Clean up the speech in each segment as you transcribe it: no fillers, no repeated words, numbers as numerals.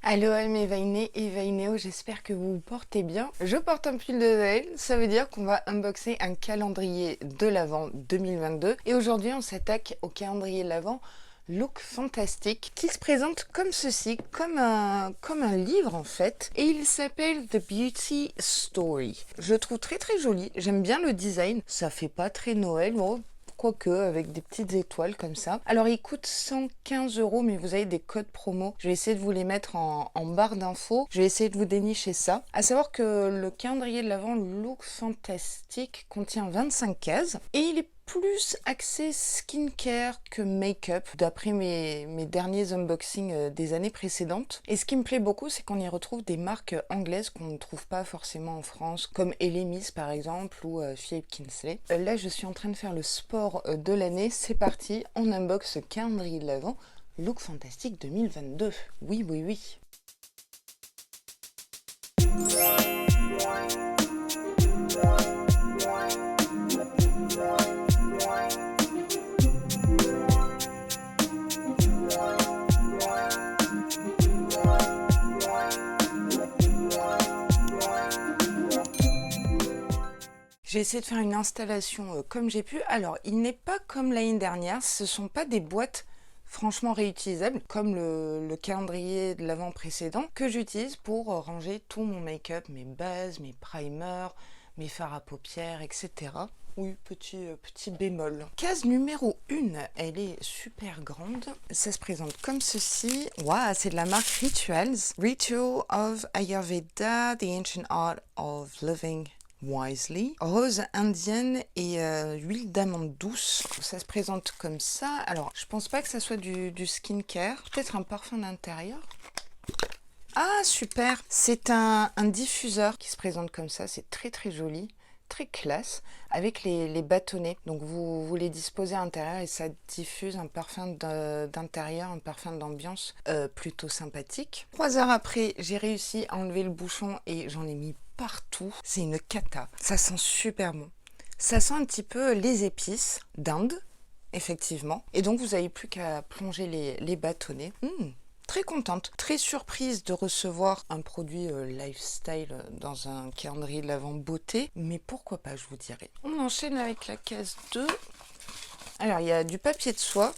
Allo mes Vainé et Vainéo, j'espère que vous vous portez bien. Je porte un pull de Noël, ça veut dire qu'on va unboxer un calendrier de l'Avent 2022. Et aujourd'hui on s'attaque au calendrier de l'Avent Look Fantastic qui se présente comme ceci, comme un livre en fait. Et il s'appelle The Beauty Story. Je le trouve très très joli, j'aime bien le design, ça fait pas très Noël, bon, quoique avec des petites étoiles comme ça. Alors il coûte 115 €, mais vous avez des codes promo. Je vais essayer de vous les mettre en barre d'infos. Je vais essayer de vous dénicher ça. À savoir que le calendrier de l'Avent Look Fantastic contient 25 cases et il est plus axé skincare que make-up d'après mes derniers unboxings des années précédentes. Et ce qui me plaît beaucoup, c'est qu'on y retrouve des marques anglaises qu'on ne trouve pas forcément en France, comme Elemis par exemple ou Philippe Kinsley. Là, je suis en train de faire le sport de l'année. C'est parti, on unbox ce calendrier de l'Avent Look Fantastic 2022. Oui, oui, oui. J'ai essayé de faire une installation comme j'ai pu. Alors, il n'est pas comme l'année dernière, ce ne sont pas des boîtes franchement réutilisables, comme le calendrier de l'Avent précédent, que j'utilise pour ranger tout mon make-up, mes bases, mes primers, mes fards à paupières, etc. Oui, petit bémol. Case numéro 1, elle est super grande. Ça se présente comme ceci. Waouh, c'est de la marque Rituals. Ritual of Ayurveda, the ancient art of living wisely. Rose indienne et huile d'amande douce. Ça se présente comme ça. Alors, je pense pas que ça soit du skincare. Peut-être un parfum d'intérieur. Ah, super! C'est un diffuseur qui se présente comme ça. C'est très très joli. Très classe, avec les bâtonnets. Donc vous les disposez à l'intérieur et ça diffuse un parfum d'intérieur, un parfum d'ambiance plutôt sympathique. 3 heures après, j'ai réussi à enlever le bouchon et j'en ai mis partout. C'est une cata. Ça sent super bon. Ça sent un petit peu les épices d'Inde, effectivement. Et donc vous n'avez plus qu'à plonger les bâtonnets. Très contente, très surprise de recevoir un produit lifestyle dans un calendrier de l'Avent beauté, mais pourquoi pas, je vous dirai. On enchaîne avec la case 2. Alors, il y a du papier de soie,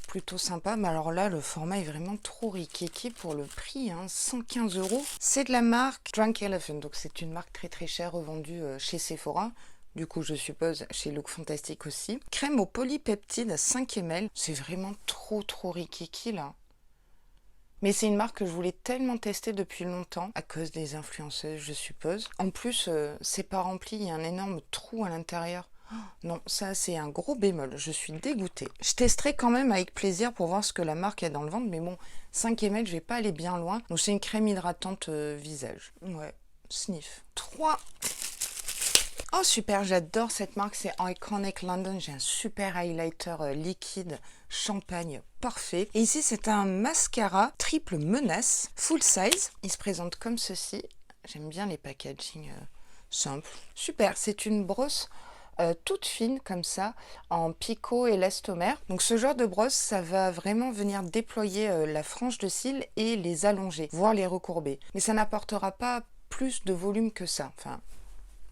plutôt sympa, mais alors là, le format est vraiment trop rikiki pour le prix, 115 €. C'est de la marque Drunk Elephant, donc c'est une marque très très chère revendue chez Sephora. Du coup, je suppose chez Look Fantastic aussi. Crème au polypeptide à 5 ml. C'est vraiment trop rikiki là. Mais c'est une marque que je voulais tellement tester depuis longtemps, à cause des influenceuses, je suppose. En plus, c'est pas rempli, il y a un énorme trou à l'intérieur. Oh, non, ça c'est un gros bémol, je suis dégoûtée. Je testerai quand même avec plaisir pour voir ce que la marque a dans le ventre, mais bon, 5 ml, je vais pas aller bien loin. Donc c'est une crème hydratante visage. Ouais, sniff. 3. Oh super, j'adore cette marque, c'est Iconic London. J'ai un super highlighter liquide champagne parfait. Et ici c'est un mascara triple menace full size. Il se présente comme ceci. J'aime bien les packaging simples. Super, c'est une brosse toute fine comme ça en picot élastomère. Donc ce genre de brosse, ça va vraiment venir déployer la frange de cils et les allonger, voire les recourber. Mais ça n'apportera pas plus de volume que ça. Enfin,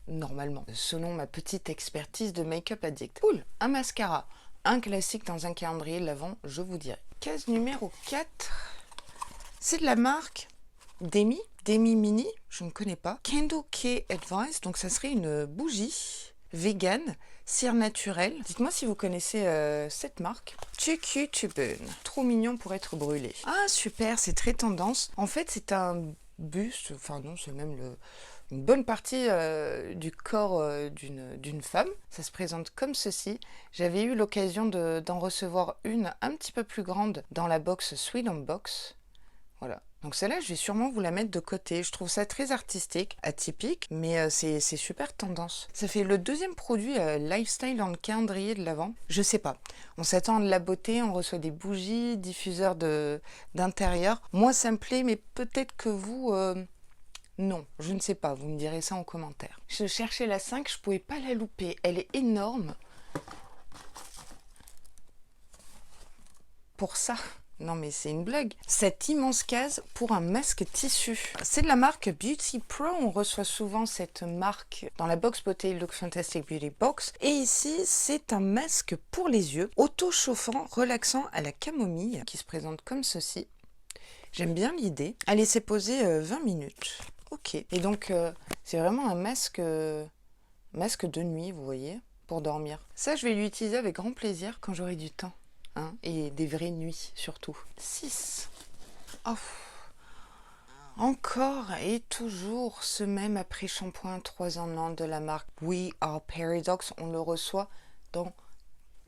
normalement, selon ma petite expertise de make-up addict. Cool, un mascara, un classique dans un calendrier de l'Avent, je vous dirai. Case numéro 4, c'est de la marque Demi Mini, je ne connais pas. Candle Care Advice, donc ça serait une bougie vegan, cire naturelle. Dites-moi si vous connaissez cette marque. Too cute to burn, trop mignon pour être brûlé. Ah super, c'est très tendance. En fait, c'est un buste, enfin non, c'est même une bonne partie du corps d'une femme. Ça se présente comme ceci. J'avais eu l'occasion d'en recevoir une un petit peu plus grande dans la box Sweet on Box. Voilà. Donc celle-là, je vais sûrement vous la mettre de côté. Je trouve ça très artistique, atypique, mais c'est super tendance. Ça fait le deuxième produit lifestyle dans le calendrier de l'Avent. Je sais pas. On s'attend à de la beauté, on reçoit des bougies, diffuseurs d'intérieur. Moi, ça me plaît, mais peut-être que vous... non, je ne sais pas, vous me direz ça en commentaire. Je cherchais la 5, je pouvais pas la louper. Elle est énorme. Pour ça, Non mais c'est une blague. Cette immense case pour un masque tissu. C'est de la marque Beauty Pro. On reçoit souvent cette marque dans la box beauté Look Fantastic Beauty Box. Et ici, c'est un masque pour les yeux, auto-chauffant, relaxant à la camomille, qui se présente comme ceci. J'aime bien l'idée. À laisser poser 20 minutes. Ok. Et donc, c'est vraiment un masque de nuit, vous voyez, pour dormir. Ça, je vais l'utiliser avec grand plaisir quand j'aurai du temps. Hein, et des vraies nuits surtout. 6. Oh. Encore et toujours ce même après-shampoing 3 en un de la marque We Are Paradox. On le reçoit dans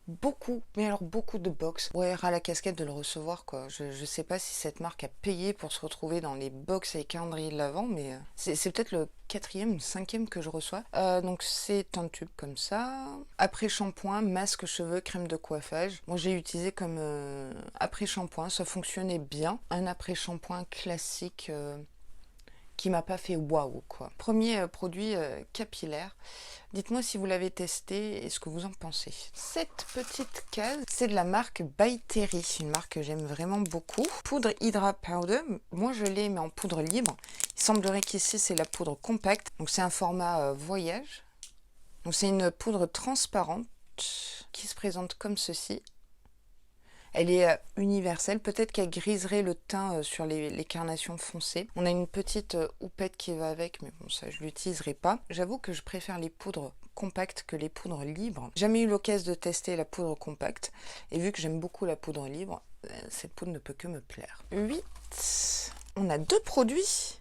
beaucoup, mais alors beaucoup de box. Ouais, ras la casquette de le recevoir quoi. Je sais pas si cette marque a payé pour se retrouver dans les box avec calendrier de l'avant, mais c'est peut-être le 4e ou 5e que je reçois. Donc c'est un tube comme ça. Après shampoing, masque cheveux, crème de coiffage. Moi j'ai utilisé comme après shampoing, ça fonctionnait bien. Un après shampoing classique qui m'a pas fait waouh quoi. Premier produit capillaire. Dites-moi si vous l'avez testé et ce que vous en pensez. Cette petite case, c'est de la marque By Terry, une marque que j'aime vraiment beaucoup. Poudre Hydra Powder, moi je l'ai mais en poudre libre. Il semblerait qu'ici c'est la poudre compacte, donc c'est un format voyage. Donc c'est une poudre transparente qui se présente comme ceci. Elle est universelle, peut-être qu'elle griserait le teint sur les carnations foncées. On a une petite houppette qui va avec, mais bon ça je l'utiliserai pas. J'avoue que je préfère les poudres compactes que les poudres libres. Jamais eu l'occasion de tester la poudre compacte, et vu que j'aime beaucoup la poudre libre, cette poudre ne peut que me plaire. 8. On a 2 produits.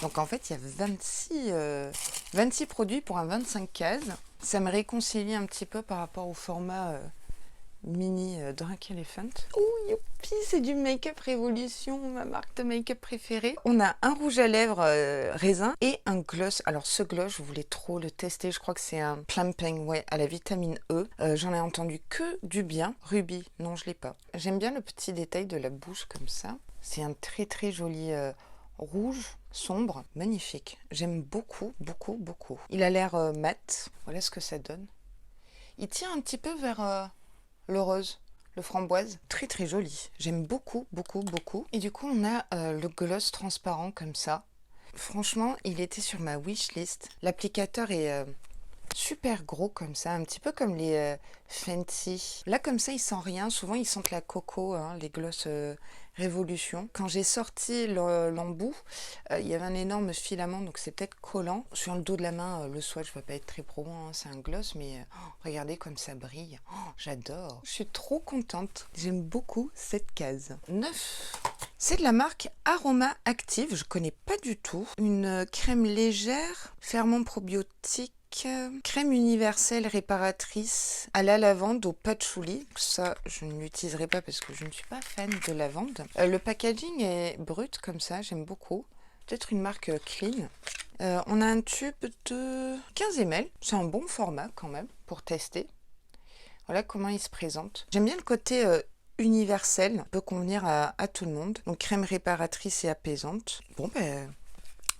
Donc en fait il y a 26 produits pour un 25 cases. Ça me réconcilie un petit peu par rapport au format mini Drunk Elephant. Oh youpi, c'est du Make-up Révolution, ma marque de make-up préférée. On a un rouge à lèvres raisin et un gloss. Alors ce gloss, je voulais trop le tester. Je crois que c'est un plumping, ouais, à la vitamine E. J'en ai entendu que du bien. Ruby, non je l'ai pas. J'aime bien le petit détail de la bouche comme ça. C'est un très très joli rouge sombre, magnifique. J'aime beaucoup, beaucoup, beaucoup. Il a l'air mat. Voilà ce que ça donne. Il tient un petit peu vers le rose, le framboise, très très joli. J'aime beaucoup, beaucoup, beaucoup. Et du coup, on a le gloss transparent comme ça. Franchement, il était sur ma wishlist. L'applicateur est super gros comme ça, un petit peu comme les Fenty. Là, comme ça, ils sentent rien. Souvent, ils sentent la coco, hein, les gloss Révolution. Quand j'ai sorti l'embout, il y avait un énorme filament, donc c'est peut-être collant. Sur le dos de la main, le swatch ne va pas être très probant, hein, c'est un gloss, mais regardez comme ça brille. Oh, j'adore. Je suis trop contente. J'aime beaucoup cette case. 9. C'est de la marque Aroma Active, je connais pas du tout. Une crème légère, ferment probiotique. Crème universelle réparatrice à la lavande au patchouli. Ça, je ne l'utiliserai pas parce que je ne suis pas fan de lavande. Le packaging est brut comme ça, j'aime beaucoup. Peut-être une marque clean. On a un tube de 15 ml. C'est un bon format quand même pour tester. Voilà comment il se présente. J'aime bien le côté universel, peut convenir à tout le monde. Donc crème réparatrice et apaisante. Bon ben...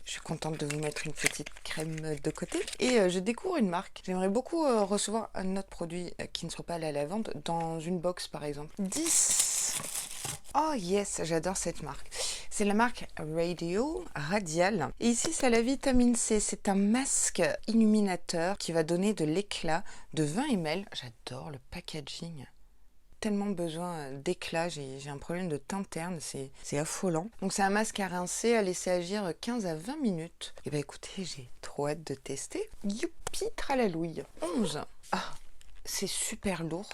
Je suis contente de vous mettre une petite crème de côté. Et je découvre une marque. J'aimerais beaucoup recevoir un autre produit qui ne soit pas à la lavande dans une box par exemple. 10. Oh yes, j'adore cette marque. C'est la marque Radial. Et ici, c'est la vitamine C. C'est un masque illuminateur qui va donner de l'éclat de 20 ml. J'adore le packaging. Tellement besoin d'éclat, j'ai un problème de teint terne, c'est affolant. Donc c'est un masque à rincer, à laisser agir 15 à 20 minutes. Et ben écoutez, j'ai trop hâte de tester. Youpi, tralalouille. 11. Ah, c'est super lourd.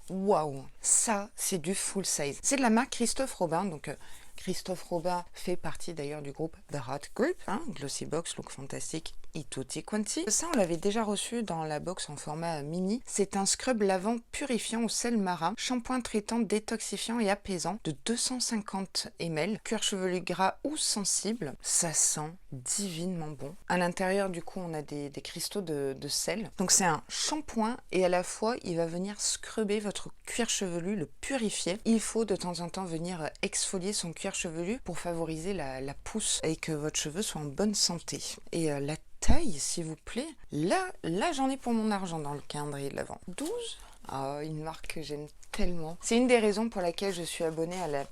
Waouh, ça c'est du full size. C'est de la marque Christophe Robin, donc Christophe Robin fait partie d'ailleurs du groupe The Hot Group, hein, Glossy Box, Look Fantastic et Tutti Quanti. Ça, on l'avait déjà reçu dans la box en format mini. C'est un scrub lavant purifiant au sel marin, shampoing traitant, détoxifiant et apaisant de 250 ml, cuir chevelu gras ou sensible. Ça sent divinement bon. À l'intérieur, du coup, on a des cristaux de sel. Donc, c'est un shampoing et à la fois, il va venir scrubber votre cuir chevelu, le purifier. Il faut de temps en temps venir exfolier son cuir chevelu pour favoriser la pousse et que votre cheveu soit en bonne santé. Et la taille, s'il vous plaît, là j'en ai pour mon argent dans le calendrier de l'Avent. 12. Ah, une marque que j'aime tellement. C'est une des raisons pour laquelle je suis abonnée à la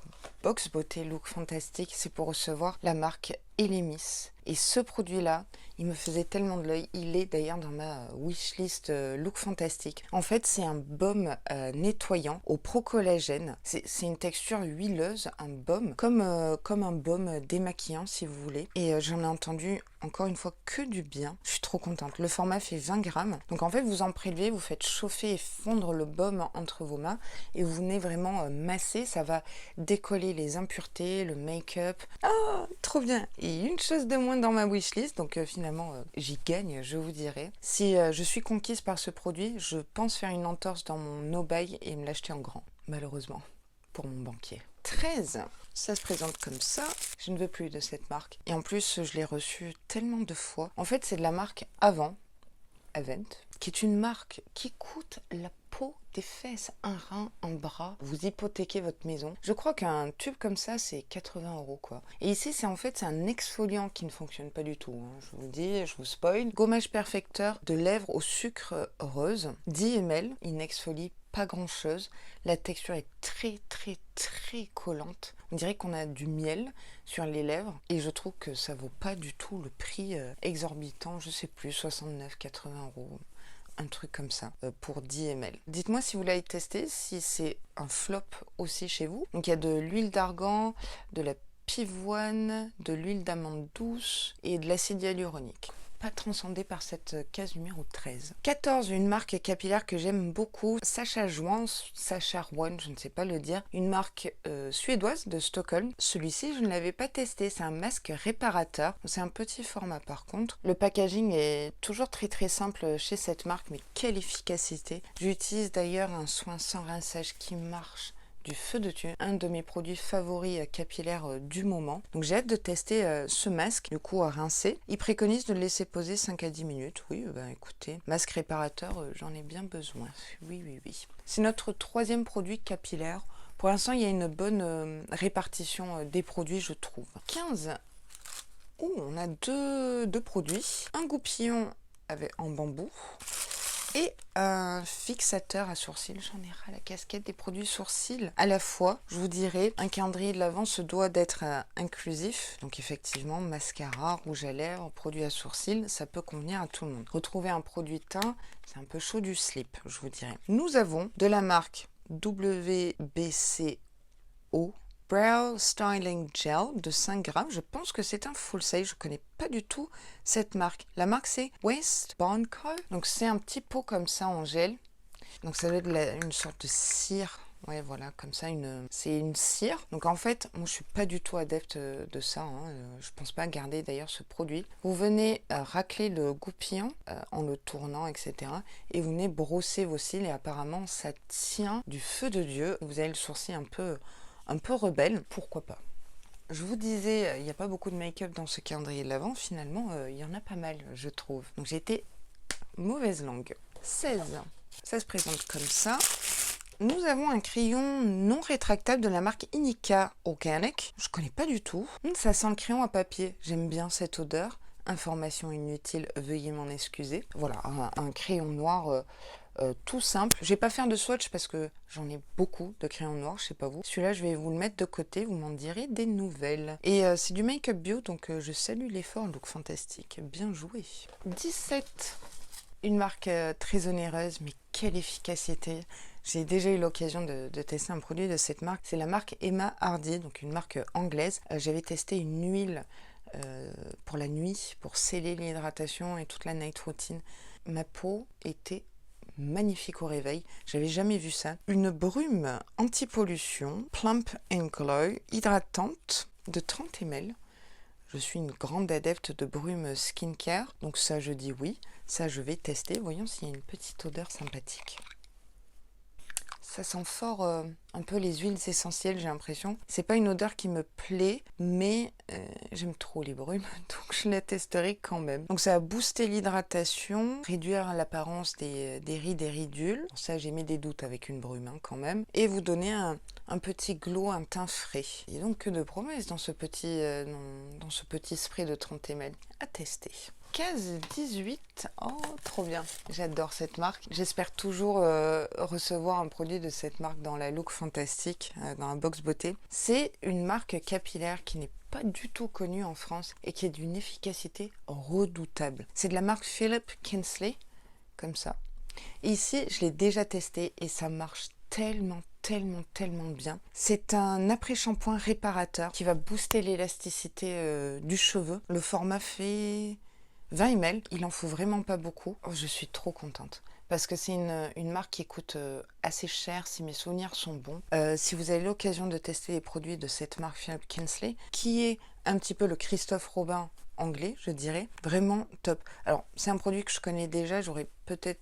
box beauté Look Fantastic, c'est pour recevoir la marque Elemis. Et ce produit-là, il me faisait tellement de l'œil. Il est d'ailleurs dans ma wishlist Look Fantastic. En fait, c'est un baume nettoyant au pro-collagène. C'est une texture huileuse, un baume, comme un baume démaquillant si vous voulez. Et j'en ai entendu encore une fois que du bien. Je suis trop contente. Le format fait 20 grammes. Donc en fait, vous en prélevez, vous faites chauffer et fondre le baume entre vos mains et vous venez vraiment masser. Ça va décoller les impuretés, le make-up. Ah, trop bien. Et une chose de moins dans ma wishlist, donc finalement j'y gagne, je vous dirai. Si je suis conquise par ce produit, je pense faire une entorse dans mon no-buy et me l'acheter en grand, malheureusement, pour mon banquier. 13, ça se présente comme ça. Je ne veux plus de cette marque. Et en plus, je l'ai reçue tellement de fois. En fait, c'est de la marque Avent, qui est une marque qui coûte la peau des fesses, un rein, un bras. Vous hypothéquez votre maison. Je crois qu'un tube comme ça, c'est 80 € quoi. Et ici, c'est un exfoliant qui ne fonctionne pas du tout. Hein. Je vous dis, je vous spoil. Gommage perfecteur de lèvres au sucre rose, 10 ml. Il n'exfolie pas grand chose. La texture est très très très collante. On dirait qu'on a du miel sur les lèvres et je trouve que ça vaut pas du tout le prix exorbitant, je sais plus, 69-80 €. Un truc comme ça pour 10 ml. Dites-moi si vous l'avez testé, si c'est un flop aussi chez vous. Donc il y a de l'huile d'argan, de la pivoine, de l'huile d'amande douce et de l'acide hyaluronique. Pas transcendé par cette case numéro 13. 14, une marque capillaire que j'aime beaucoup, Sacha Rowan, je ne sais pas le dire, une marque suédoise de Stockholm. Celui-ci, je ne l'avais pas testé, c'est un masque réparateur. C'est un petit format par contre. Le packaging est toujours très très simple chez cette marque, mais quelle efficacité. J'utilise d'ailleurs un soin sans rinçage qui marche du feu de Dieu, un de mes produits favoris capillaires du moment. Donc j'ai hâte de tester ce masque, du coup à rincer. Il préconise de le laisser poser 5 à 10 minutes. Oui, ben écoutez, masque réparateur, j'en ai bien besoin. Oui, oui, oui. C'est notre troisième produit capillaire. Pour l'instant, il y a une bonne répartition des produits, je trouve. 15. Oh, on a deux produits. Un goupillon en bambou. Et un fixateur à sourcils. J'en ai ras la casquette des produits sourcils. À la fois, je vous dirais, un calendrier de l'Avent se doit d'être inclusif. Donc effectivement, mascara, rouge à lèvres, produit à sourcils, ça peut convenir à tout le monde. Retrouver un produit teint, c'est un peu chaud du slip, je vous dirais. Nous avons de la marque WBCO. Brow Styling Gel de 5 grammes. Je pense que c'est un full size. Je ne connais pas du tout cette marque. La marque, c'est West Bond Co. Donc, c'est un petit pot comme ça en gel. Donc, ça doit être une sorte de cire. Ouais, voilà, comme ça, c'est une cire. Donc, en fait, moi, je suis pas du tout adepte de ça. Hein. Je pense pas garder d'ailleurs ce produit. Vous venez racler le goupillon en le tournant, etc. Et vous venez brosser vos cils. Et apparemment, ça tient du feu de Dieu. Vous avez le sourcil un peu rebelle, pourquoi pas. Je vous disais, il n'y a pas beaucoup de make-up dans ce calendrier de l'Avent, finalement, il y en a pas mal, je trouve. Donc j'ai été mauvaise langue. 16, ça se présente comme ça. Nous avons un crayon non rétractable de la marque Inica Organic. Je connais pas du tout. Ça sent le crayon à papier, j'aime bien cette odeur. Information inutile, veuillez m'en excuser. Voilà, un crayon noir tout simple. Je vais pas faire de swatch parce que j'en ai beaucoup de crayons noirs, je sais pas vous. Celui-là, je vais vous le mettre de côté, vous m'en direz des nouvelles. Et c'est du make-up bio, donc je salue l'effort, Look Fantastic. Bien joué. 17. Une marque très onéreuse, mais quelle efficacité. J'ai déjà eu l'occasion de tester un produit de cette marque. C'est la marque Emma Hardy, donc une marque anglaise. J'avais testé une huile pour la nuit, pour sceller l'hydratation et toute la night routine. Ma peau était magnifique au réveil, j'avais jamais vu ça. Une brume anti-pollution, Plump and Glow, hydratante de 30 ml. Je suis une grande adepte de brume skincare, donc ça je dis oui, ça je vais tester. Voyons s'il y a une petite odeur sympathique. Ça sent fort un peu les huiles essentielles, j'ai l'impression. C'est pas une odeur qui me plaît, mais j'aime trop les brumes, donc je la testerai quand même. Donc ça va booster l'hydratation, réduire l'apparence des rides et ridules. Ça, j'ai mis des doutes avec une brume hein, quand même. Et vous donner un petit glow, un teint frais. Il n'y a donc que de promesses dans ce petit spray de 30 ml à tester. case 18. Oh, trop bien. J'adore cette marque. J'espère toujours recevoir un produit de cette marque dans la Look Fantastique, dans la box beauté. C'est une marque capillaire qui n'est pas du tout connue en France et qui est d'une efficacité redoutable. C'est de la marque Philip Kinsley, comme ça. Et ici, je l'ai déjà testé et ça marche tellement bien. C'est un après-shampoing réparateur qui va booster l'élasticité du cheveu. Le format fait 20 ml. Il en faut vraiment pas beaucoup. Oh, je suis trop contente. Parce que c'est une marque qui coûte assez cher si mes souvenirs sont bons. Si vous avez l'occasion de tester les produits de cette marque Philip Kinsley, qui est un petit peu le Christophe Robin anglais, je dirais, vraiment top. Alors, c'est un produit que je connais déjà, j'aurais peut-être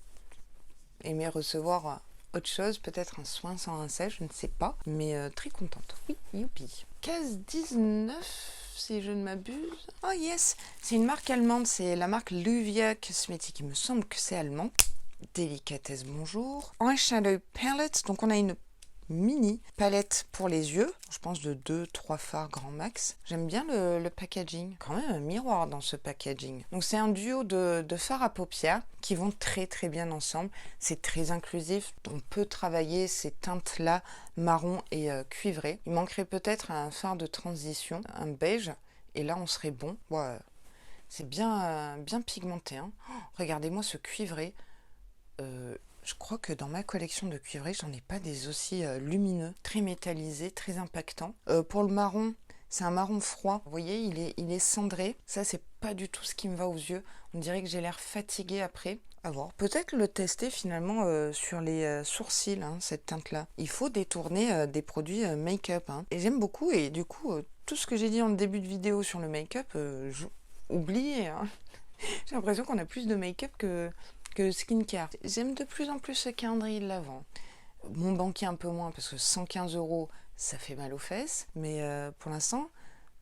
aimé recevoir autre chose, peut-être un soin sans un sèche, je ne sais pas, mais très contente. Oui, youpi. Case 19, si je ne m'abuse. Oh yes, c'est une marque allemande, c'est la marque Luvia Cosmétique, il me semble que c'est allemand. Délicatesse, bonjour. Eyeshadow palette, donc on a une mini palette pour les yeux, je pense de 2-3 fards grand max. J'aime bien le packaging, quand même un miroir dans ce packaging. Donc c'est un duo de fards à paupières qui vont très bien ensemble. C'est très inclusif, on peut travailler ces teintes là marron et cuivré. Il manquerait peut-être un fard de transition, un beige, et là on serait bon. Ouais, c'est bien pigmenté, hein. Oh, regardez-moi ce cuivré. Je crois que dans ma collection de cuivrés, j'en ai pas des aussi lumineux, très métallisés, très impactants. Pour le marron, c'est un marron froid. Vous voyez, il est cendré. Ça, c'est pas du tout ce qui me va aux yeux. On dirait que j'ai l'air fatiguée après. À voir. Peut-être le tester finalement sur les sourcils, hein, cette teinte-là. Il faut détourner des produits make-up. Hein. Et j'aime beaucoup. Et du coup, tout ce que j'ai dit en début de vidéo sur le make-up, oubliez. Hein. J'ai l'impression qu'on a plus de make-up que skincare. J'aime de plus en plus ce calendrier de l'Avent. Mon banquier un peu moins parce que 115 €, ça fait mal aux fesses. Mais pour l'instant,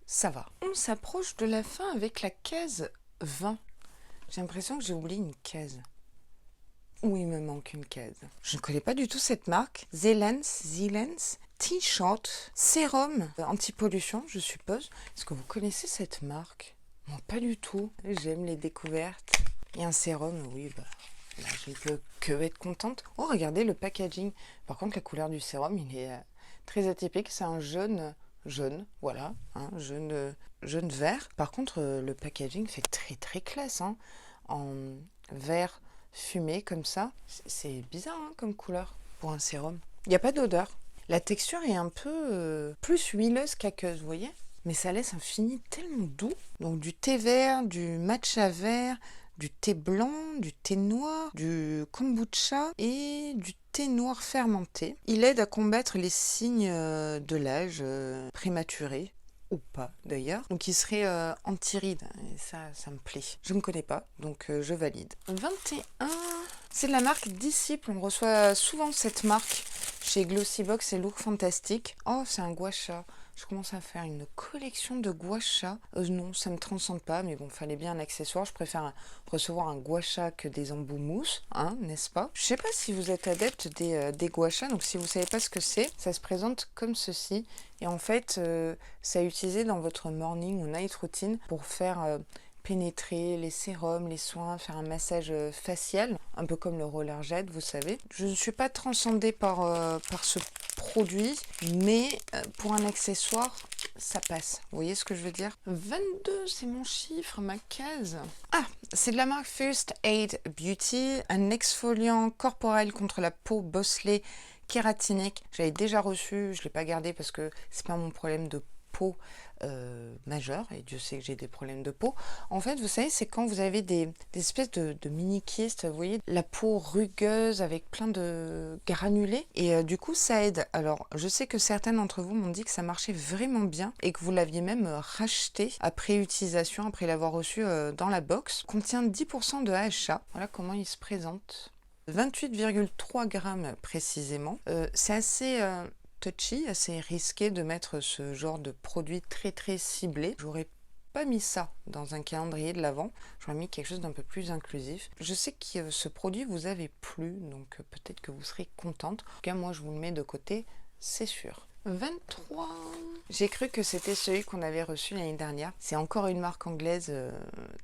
ça va. On s'approche de la fin avec la case 20. J'ai l'impression que j'ai oublié une case. Ou il me manque une case. Je ne connais pas du tout cette marque. Zelens T-shirt sérum anti-pollution, je suppose. Est-ce que vous connaissez cette marque? Non, pas du tout. J'aime les découvertes. Et un sérum, oui, bah, là, je ne peux que être contente. Oh, regardez le packaging. Par contre, la couleur du sérum, il est très atypique. C'est un jaune, voilà, hein, jaune vert. Par contre, le packaging fait très classe, hein, en vert fumé comme ça. C'est bizarre hein, comme couleur pour un sérum. Il n'y a pas d'odeur. La texture est un peu plus huileuse qu'aqueuse, vous voyez? Mais ça laisse un fini tellement doux. Donc du thé vert, du matcha vert, du thé blanc, du thé noir, du kombucha et du thé noir fermenté. Il aide à combattre les signes de l'âge prématuré, ou pas d'ailleurs. Donc il serait anti-rides, et ça me plaît. Je ne connais pas, donc je valide. 21, c'est de la marque Disciple. On reçoit souvent cette marque chez Glossybox et Look Fantastique. Oh, c'est un gua sha. Je commence à faire une collection de gua sha. Non, ça me transcende pas, mais bon, fallait bien un accessoire. Je préfère recevoir un gua sha que des embouts mousse, hein, n'est-ce pas? Je sais pas si vous êtes adepte des gua sha, donc si vous savez pas ce que c'est, ça se présente comme ceci. Et en fait, c'est à utiliser dans votre morning ou night routine pour faire pénétrer les sérums, les soins, faire un massage facial, un peu comme le roller jet, vous savez. Je ne suis pas transcendée par ce produit, mais pour un accessoire, ça passe. Vous voyez ce que je veux dire? 22, c'est mon chiffre, ma case. Ah, c'est de la marque First Aid Beauty, un exfoliant corporel contre la peau bosselée kératinique. J'avais déjà reçu, je ne l'ai pas gardé parce que c'est pas mon problème de peau majeur, et Dieu sait que j'ai des problèmes de peau. En fait, vous savez, c'est quand vous avez des espèces de mini kystes, vous voyez, la peau rugueuse avec plein de granulés, et du coup, ça aide. Alors, je sais que certains d'entre vous m'ont dit que ça marchait vraiment bien, et que vous l'aviez même racheté après utilisation, après l'avoir reçu dans la box. Contient 10% de AHA. Voilà comment il se présente. 28,3 grammes précisément. C'est assez touchy, assez risqué de mettre ce genre de produit très ciblé. J'aurais pas mis ça dans un calendrier de l'Avent, j'aurais mis quelque chose d'un peu plus inclusif. Je sais que ce produit vous avait plu, donc peut-être que vous serez contente. En tout cas, moi je vous le mets de côté, c'est sûr. 23. J'ai cru que c'était celui qu'on avait reçu l'année dernière. C'est encore une marque anglaise,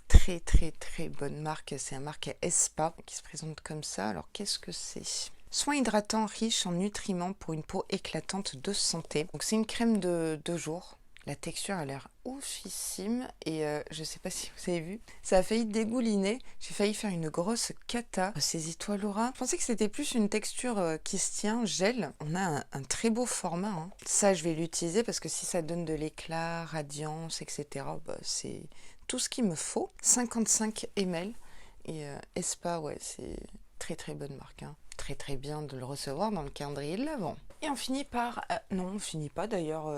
très très très bonne marque. C'est un marque Espa qui se présente comme ça. Alors qu'est-ce que c'est? Soin hydratant riche en nutriments pour une peau éclatante de santé. Donc c'est une crème de 2 jours. La texture a l'air oufissime et je sais pas si vous avez vu, ça a failli dégouliner. J'ai failli faire une grosse cata. Saisis-toi Laura. Je pensais que c'était plus une texture qui se tient, gel. On a un très beau format. Hein. Ça, je vais l'utiliser parce que si ça donne de l'éclat, radiance, etc., bah, c'est tout ce qu'il me faut. 55 ml et Espa, ouais, c'est très très bonne marque. Hein. Très très bien de le recevoir dans le calendrier de l'Avent. Et on finit par... non, on finit pas d'ailleurs...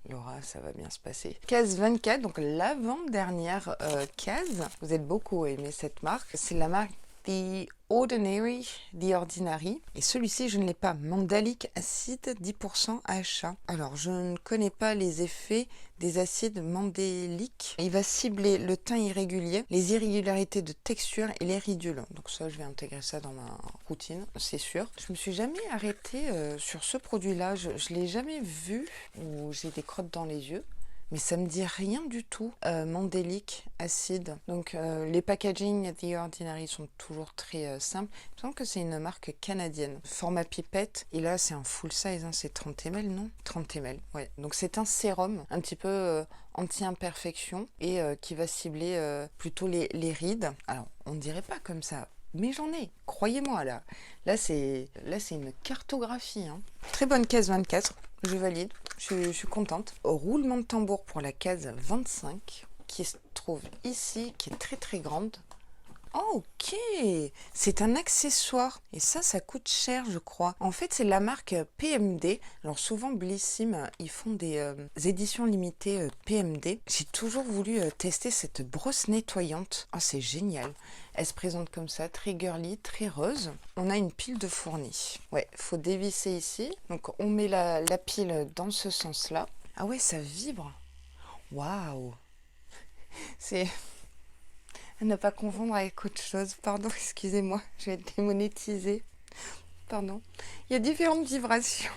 Laura, ça va bien se passer. Case 24, donc l'avant-dernière case. Vous êtes beaucoup aimé cette marque. C'est la marque The Ordinary. Et celui-ci, je ne l'ai pas. Mandalic acide 10% AHA. Alors, je ne connais pas les effets des acides mandéliques. Il va cibler le teint irrégulier, les irrégularités de texture et les ridules. Donc ça, je vais intégrer ça dans ma routine, c'est sûr. Je me suis jamais arrêtée sur ce produit-là. Je ne l'ai jamais vu où j'ai des crottes dans les yeux. Mais ça me dit rien du tout. Mandélique, acide. Donc les packaging The Ordinary sont toujours très simples. Il me semble que c'est une marque canadienne. Format pipette. Et là, c'est un full size. Hein. C'est 30 ml, non? 30 ml, ouais. Donc c'est un sérum un petit peu anti-imperfection et qui va cibler plutôt les rides. Alors, on ne dirait pas comme ça. Mais j'en ai, croyez-moi là. Là c'est une cartographie. Hein. Très bonne case 24, je valide, je suis contente. Roulement de tambour pour la case 25, qui se trouve ici, qui est très très grande. Oh, ok, c'est un accessoire et ça coûte cher je crois. En fait c'est la marque PMD. Alors souvent Blissim ils font des éditions limitées PMD. J'ai toujours voulu tester cette brosse nettoyante. Oh c'est génial. Elle se présente comme ça, très girly, très rose. On a une pile de fournis. Ouais, faut dévisser ici. Donc on met la pile dans ce sens là. Ah ouais ça vibre. Waouh. C'est... À ne pas confondre avec autre chose. Pardon, excusez-moi, je vais être démonétisée. Pardon. Il y a différentes vibrations.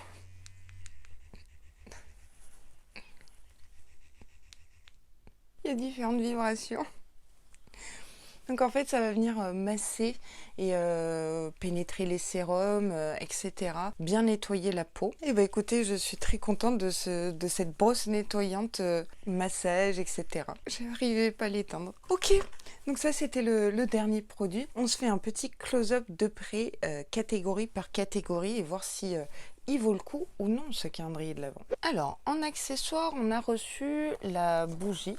Il y a différentes vibrations. Donc en fait, ça va venir masser et pénétrer les sérums, etc. Bien nettoyer la peau. Et bah écoutez, je suis très contente de cette brosse nettoyante, massage, etc. Je n'arrivais pas à l'éteindre. Ok, donc ça c'était le dernier produit. On se fait un petit close-up de près, catégorie par catégorie, et voir si... il vaut le coup ou non ce calendrier de l'Avent. Alors, en accessoire, on a reçu la bougie,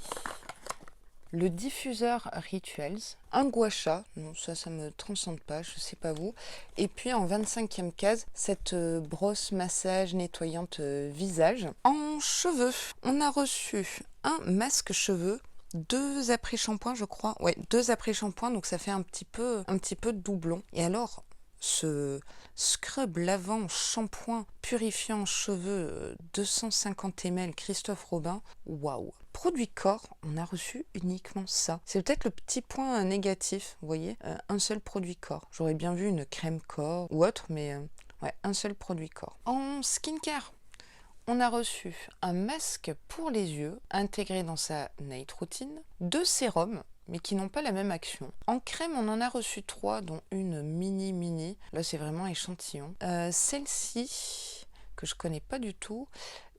le diffuseur Rituals, un gua sha, non ça me transcende pas, je sais pas vous, et puis en 25e case, cette brosse massage nettoyante visage. En cheveux, on a reçu un masque cheveux, 2 après-shampoings je crois, ouais 2 après-shampoings, donc ça fait un petit peu de doublon. Et alors ce scrub lavant shampoing purifiant cheveux 250 ml Christophe Robin, waouh. Produit corps, on a reçu uniquement ça. C'est peut-être le petit point négatif, vous voyez, un seul produit corps. J'aurais bien vu une crème corps ou autre, mais ouais, un seul produit corps. En skincare, on a reçu un masque pour les yeux intégré dans sa night routine, 2 sérums mais qui n'ont pas la même action. En crème, on en a reçu 3, dont une mini. Là, c'est vraiment échantillon. Celle-ci, que je connais pas du tout,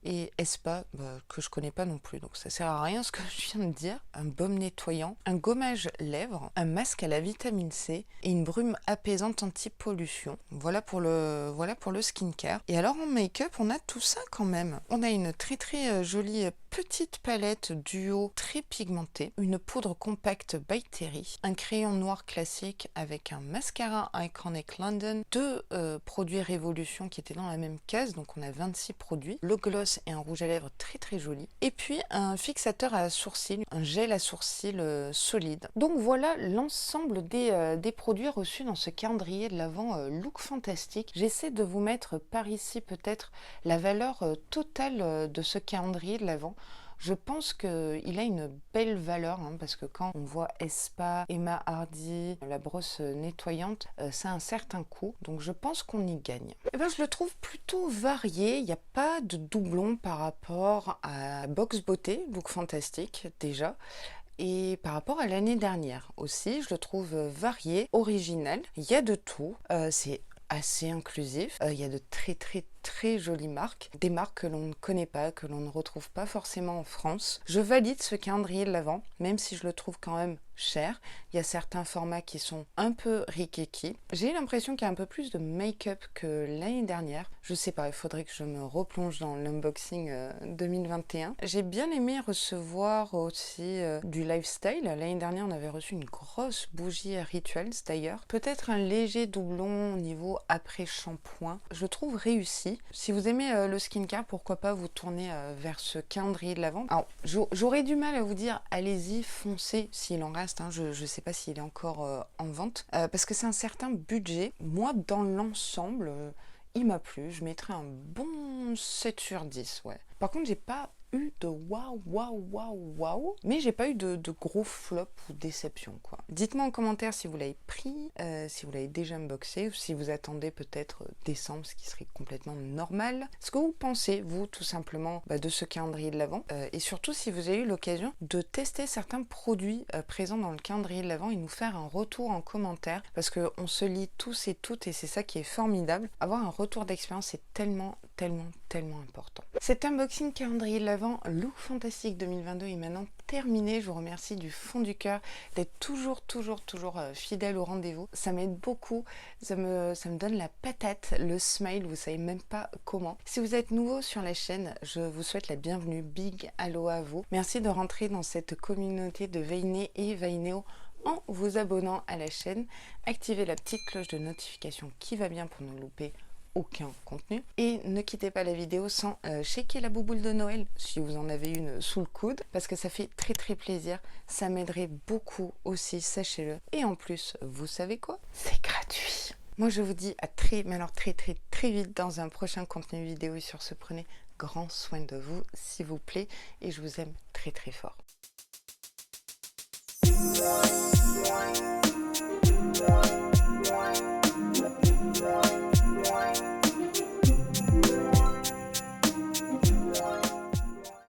et Espa, que je connais pas non plus, donc ça sert à rien ce que je viens de dire. Un baume nettoyant, un gommage lèvres, un masque à la vitamine C et une brume apaisante anti-pollution. Voilà pour le skincare. Et alors en make-up, on a tout ça quand même. On a une très très jolie petite palette duo très pigmentée, une poudre compacte by Terry, un crayon noir classique avec un mascara Iconic London, 2 produits Révolution qui étaient dans la même case, donc on a 26 produits, le gloss et un rouge à lèvres très très joli, et puis un fixateur à sourcils, un gel à sourcils solide. Donc voilà l'ensemble des produits reçus dans ce calendrier de l'Avent look fantastique. J'essaie de vous mettre par ici peut-être la valeur totale de ce calendrier de l'Avent. Je pense qu'il a une belle valeur, hein, parce que quand on voit Espa, Emma Hardy, la brosse nettoyante, ça a un certain coût, donc je pense qu'on y gagne. Et ben, je le trouve plutôt varié, il n'y a pas de doublon par rapport à Box Beauté, Look Fantastique déjà. Et par rapport à l'année dernière aussi, je le trouve varié, original. Il y a de tout. C'est assez inclusif. Il y a de très jolies marques. Des marques que l'on ne connaît pas, que l'on ne retrouve pas forcément en France. Je valide ce calendrier de l'Avent, même si je le trouve quand même cher. Il y a certains formats qui sont un peu rikiki. J'ai l'impression qu'il y a un peu plus de make-up que l'année dernière. Je sais pas, il faudrait que je me replonge dans l'unboxing 2021. J'ai bien aimé recevoir aussi du lifestyle. L'année dernière, on avait reçu une grosse bougie Rituals d'ailleurs. Peut-être un léger doublon au niveau après-shampoing. Je trouve réussi. Si vous aimez le skincare, pourquoi pas vous tourner vers ce calendrier de l'Avent. Alors, j'aurais du mal à vous dire, allez-y, foncez s'il en reste. Hein. Je ne sais pas s'il est encore en vente. Parce que c'est un certain budget. Moi, dans l'ensemble, il m'a plu. Je mettrais un bon 7 sur 10. Ouais. Par contre, j'ai pas eu de waouh, mais j'ai pas eu de gros flops ou déceptions, quoi. Dites-moi en commentaire si vous l'avez pris, si vous l'avez déjà unboxé, ou si vous attendez peut-être décembre, ce qui serait complètement normal. Ce que vous pensez, vous, tout simplement, de ce calendrier de l'Avent, et surtout si vous avez eu l'occasion de tester certains produits présents dans le calendrier de l'Avent et nous faire un retour en commentaire, parce qu'on se lit tous et toutes, et c'est ça qui est formidable. Avoir un retour d'expérience, c'est tellement important. Cet unboxing calendrier de l'Avent Look Fantastique 2022 est maintenant terminé. Je vous remercie du fond du cœur d'être toujours fidèle au rendez-vous. Ça m'aide beaucoup, ça me donne la patate, le smile, vous savez même pas comment. Si vous êtes nouveau sur la chaîne, je vous souhaite la bienvenue. Big hello à vous. Merci de rentrer dans cette communauté de Veiné et Veinéo en vous abonnant à la chaîne. Activez la petite cloche de notification qui va bien pour ne louper aucun contenu, et ne quittez pas la vidéo sans checker la bouboule de Noël si vous en avez une sous le coude, parce que ça fait très plaisir, ça m'aiderait beaucoup aussi, sachez-le, et en plus, vous savez quoi, c'est gratuit. Moi je vous dis à très vite dans un prochain contenu vidéo, et sur ce, prenez grand soin de vous s'il vous plaît, et je vous aime très fort.